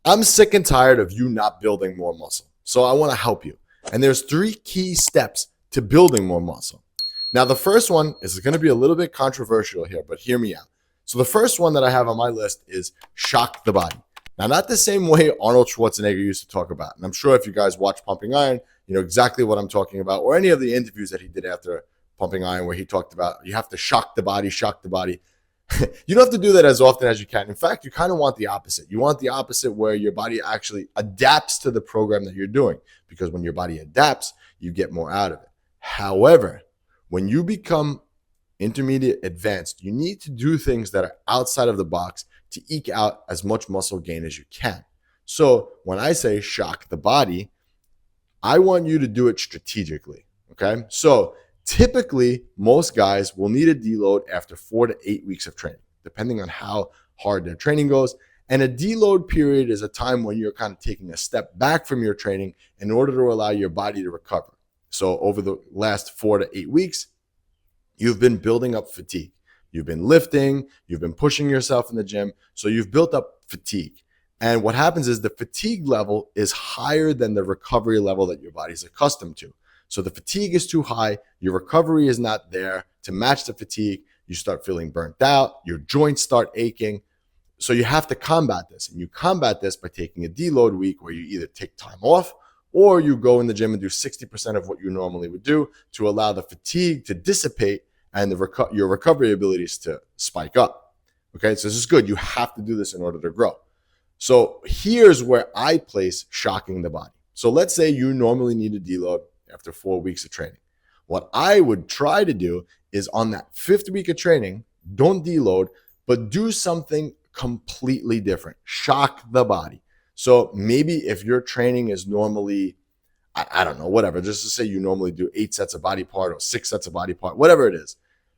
I'm sick and tired of you not building more muscle. So I want to help you. And there's 3 key steps to building more muscle. Now, the first one is going to be a little bit controversial here, but hear me out. So the first one that I have on my list is shock the body. Now, not the same way Arnold Schwarzenegger used to talk about. And I'm sure if you guys watch Pumping Iron, you know exactly what I'm talking about, or any of the interviews that he did after Pumping Iron where he talked about you have to shock the body, shock the body. You don't have to do that as often as you can. In fact, you kind of want the opposite. You want the opposite where your body actually adapts to the program that you're doing, because when your body adapts, you get more out of it. However, when you become intermediate advanced, you need to do things that are outside of the box to eke out as much muscle gain as you can. So when I say shock the body, I want you to do it strategically, okay? So typically, most guys will need a deload after 4 to 8 weeks of training, depending on how hard their training goes. And a deload period is a time when you're kind of taking a step back from your training in order to allow your body to recover. So over the last 4 to 8 weeks, you've been building up fatigue. You've been lifting, you've been pushing yourself in the gym, so you've built up fatigue. And what happens is the fatigue level is higher than the recovery level that your body's accustomed to. So the fatigue is too high, your recovery is not there to match the fatigue, you start feeling burnt out, your joints start aching. So you have to combat this. And you combat this by taking a deload week where you either take time off or you go in the gym and do 60% of what you normally would do to allow the fatigue to dissipate and your recovery abilities to spike up. Okay, so this is good. You have to do this in order to grow. So here's where I place shocking the body. So let's say you normally need a deload after 4 weeks of training. What I would try to do is on that 5th week of training, don't deload, but do something completely different. Shock the body. So maybe if your training is normally, I don't know, whatever, just to say you normally do 8 sets of body part or 6 sets of body part, whatever it is.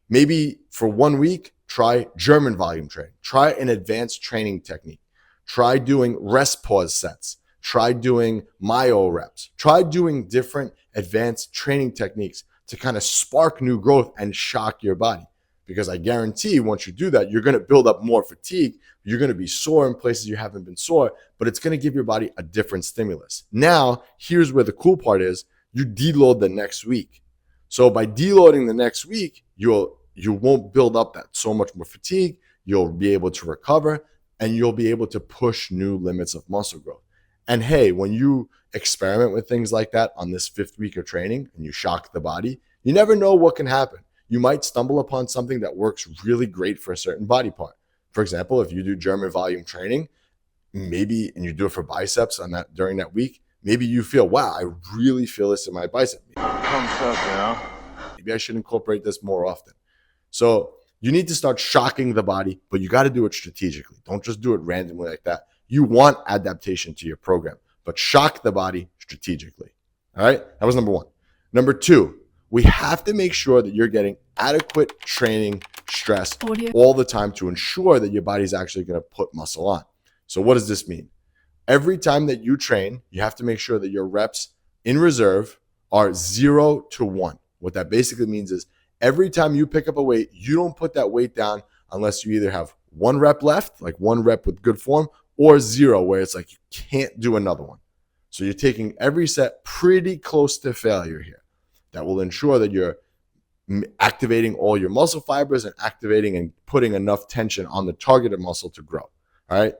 Maybe for 1 week, try German volume training. Try an advanced training technique. Try doing rest pause sets. Try doing myo reps. Try doing different advanced training techniques to kind of spark new growth and shock your body. Because I guarantee once you do that, you're going to build up more fatigue. You're going to be sore in places you haven't been sore, but it's going to give your body a different stimulus. Now, here's where the cool part is. You deload the next week. So by deloading the next week, you won't build up that so much more fatigue. You'll be able to recover and you'll be able to push new limits of muscle growth. And hey, when you experiment with things like that on this 5th week of training and you shock the body, you never know what can happen. You might stumble upon something that works really great for a certain body part. For example, if you do German volume training, maybe, and you do it for biceps on that during that week, maybe you feel, wow, I really feel this in my bicep. Maybe I should incorporate this more often. So you need to start shocking the body, but you got to do it strategically. Don't just do it randomly like that. You want adaptation to your program, but shock the body strategically. All right, that was number 1. Number 2, we have to make sure that you're getting adequate training stress all the time to ensure that your body's actually going to put muscle on. So what does this mean? Every time that you train, you have to make sure that your reps in reserve are 0 to 1. What that basically means is every time you pick up a weight, you don't put that weight down unless you either have 1 rep left, like 1 rep with good form, or 0, where it's like you can't do another one. So you're taking every set pretty close to failure here. That will ensure that you're activating all your muscle fibers and activating and putting enough tension on the targeted muscle to grow. All right.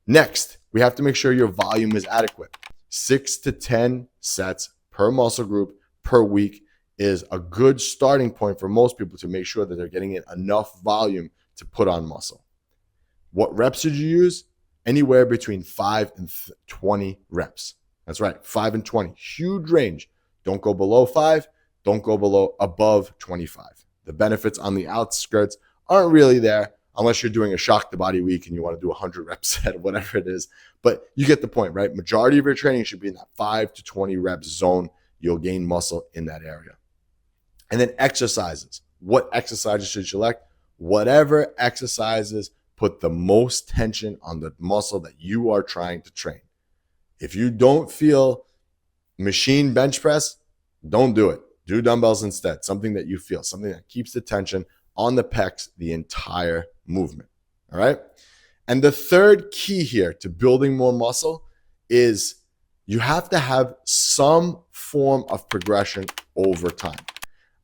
Next, we have to make sure your volume is adequate. 6 to 10 sets per muscle group per week is a good starting point for most people to make sure that they're getting in enough volume to put on muscle. What reps should you use? Anywhere between 5 and 20 reps. That's right, 5 and 20. Huge range. Don't go below 5. Don't go above 25. The benefits on the outskirts aren't really there unless you're doing a shock the body week and you want to do 100 rep set or whatever it is. But you get the point, right? Majority of your training should be in that 5 to 20 reps zone. You'll gain muscle in that area. And then exercises. What exercises should you select? Whatever exercises put the most tension on the muscle that you are trying to train. If you don't feel machine bench press, don't do it. Do dumbbells instead, something that you feel, something that keeps the tension on the pecs the entire movement. All right. And the third key here to building more muscle is you have to have some form of progression over time.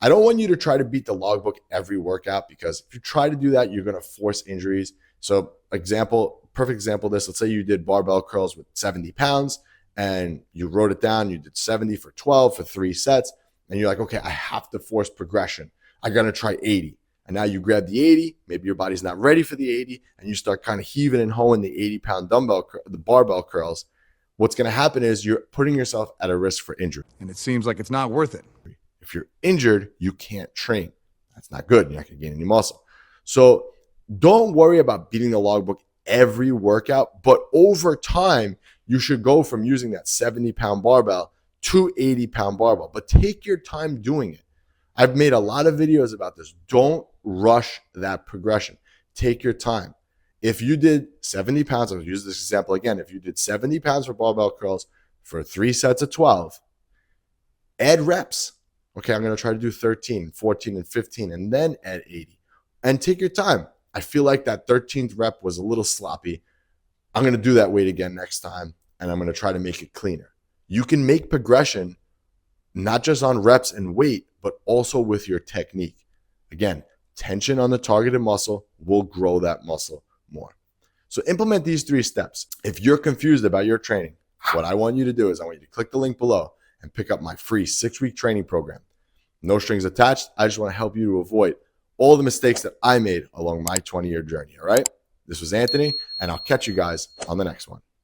I don't want you to try to beat the logbook every workout, because if you try to do that, you're going to force injuries. So perfect example of this, let's say you did barbell curls with 70 pounds and you wrote it down, you did 70 for 12 for 3 sets, and you're like, okay, I have to force progression. I'm going to try 80. And now you grab the 80, maybe your body's not ready for the 80, and you start kind of heaving and hoeing the 80-pound the barbell curls. What's going to happen is you're putting yourself at a risk for injury. And it seems like it's not worth it. If you're injured, you can't train. That's not good. You're not going to gain any muscle. So don't worry about beating the logbook every workout, but over time, you should go from using that 70-pound barbell to 80-pound barbell, but take your time doing it. I've made a lot of videos about this. Don't rush that progression. Take your time. If you did 70 pounds, I'll use this example again. If you did 70 pounds for barbell curls for 3 sets of 12, add reps. Okay, I'm going to try to do 13, 14, and 15, and then add 80. And take your time. I feel like that 13th rep was a little sloppy. I'm going to do that weight again next time, and I'm going to try to make it cleaner. You can make progression not just on reps and weight, but also with your technique. Again, tension on the targeted muscle will grow that muscle more. So implement these 3 steps. If you're confused about your training, what I want you to do is I want you to click the link below and pick up my free 6-week training program. No strings attached. I just want to help you to avoid all the mistakes that I made along my 20-year journey, all right? This was Anthony, and I'll catch you guys on the next one.